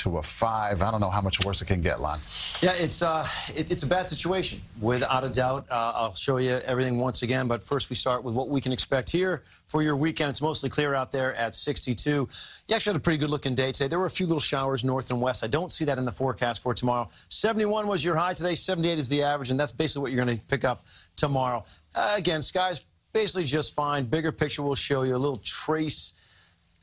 to a 5. I don't know how much worse it can get, Lon. Yeah, it's a bad situation, without a doubt. I'll show you everything once again, but first we start with what we can expect here for your weekend. It's mostly clear out there at 62. You actually had a pretty good-looking day today. There were a few little showers north and west. I don't see that in the forecast for tomorrow. 71 was your high today. 78 is the average, and that's basically what you're going to pick up tomorrow. Again, skies basically just fine. Bigger picture will show you a little trace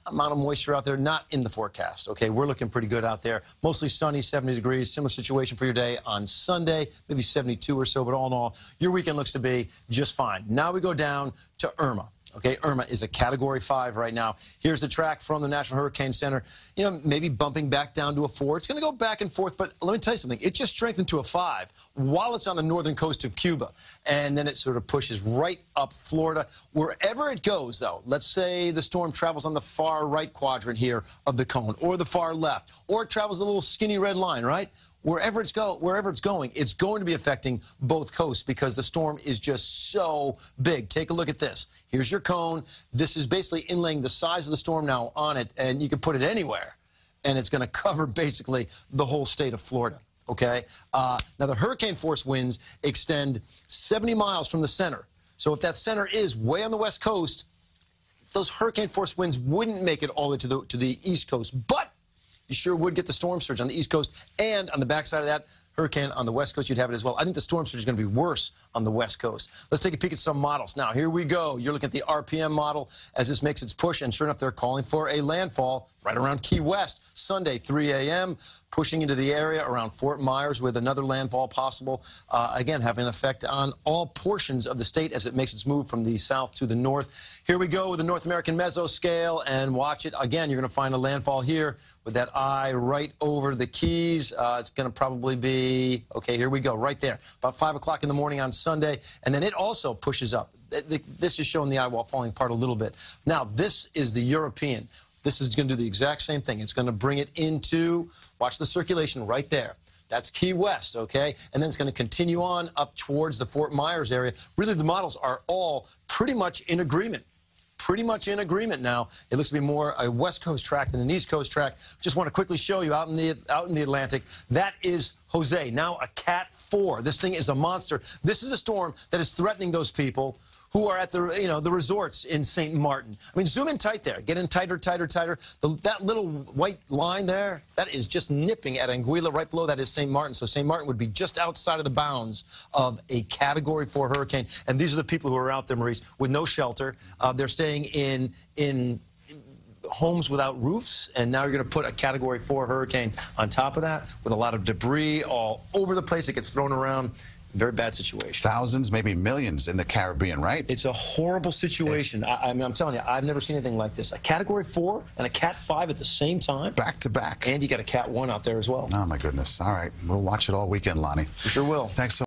amount of moisture out there, not in the forecast. Okay, we're looking pretty good out there. Mostly sunny, 70 degrees. Similar situation for your day on Sunday, maybe 72 or so, but all in all, your weekend looks to be just fine. Now we go down to Irma. Okay, Irma is a Category 5 right now. Here's the track from the National Hurricane Center. You know, maybe bumping back down to a 4. It's going to go back and forth, but let me tell you something. It just strengthened to a 5 while it's on the northern coast of Cuba. And then it sort of pushes right up Florida. Wherever it goes, though, let's say the storm travels on the far right quadrant here of the cone, or the far left, or it travels the little skinny red line, right? Wherever it's going, it's going to be affecting both coasts because the storm is just so big. Take a look at this. Here's your cone. This is basically inlaying the size of the storm now on it, and you can put it anywhere, and it's going to cover basically the whole state of Florida. Okay? Now, the hurricane force winds extend 70 miles from the center. So if that center is way on the west coast, those hurricane force winds wouldn't make it all the way to the east coast, but you sure would get the storm surge on the east coast, and on the backside of that hurricane on the west coast, you'd have it as well. I think the storm surge is going to be worse on the west coast. Let's take a peek at some models. Now, here we go. You're looking at the RPM model as this makes its push, and sure enough, they're calling for a landfall right around Key West, Sunday, 3 a.m., pushing into the area around Fort Myers with another landfall possible. Again, having an effect on all portions of the state as it makes its move from the south to the north. Here we go with the North American mesoscale, and watch it. Again, you're going to find a landfall here with that eye right over the Keys. It's going to probably be, okay, here we go, right there, about 5 o'clock in the morning on Sunday, and then it also pushes up. This is showing the eye wall falling apart a little bit. Now, this is the European. This is going to do the exact same thing. It's going to bring it into, watch the circulation right there. That's Key West, okay? And then it's going to continue on up towards the Fort Myers area. Really, the models are all pretty much in agreement. Pretty much in agreement now. It looks to be more a West Coast track than an East Coast track. Just want to quickly show you out in the Atlantic. That is Jose, now a Cat 4. This thing is a monster. This is a storm that is threatening those people who are at the, the resorts in St. Martin. I mean, zoom in tight there. Get in tighter, tighter, tighter. That little white line there, that is just nipping at Anguilla. Right below that is St. Martin. So St. Martin would be just outside of the bounds of a Category 4 hurricane. And these are the people who are out there, Maurice, with no shelter. They're staying in homes without roofs, and now you're going to put a Category 4 hurricane on top of that with a lot of debris all over the place. It gets thrown around. Very bad situation. Thousands, maybe millions in the Caribbean, right? It's a horrible situation. I mean, I'm telling you, I've never seen anything like this. A Category 4 and a Cat 5 at the same time. Back to back. And you got a Cat 1 out there as well. Oh, my goodness. All right. We'll watch it all weekend, Lonnie. You sure will. Thanks so much.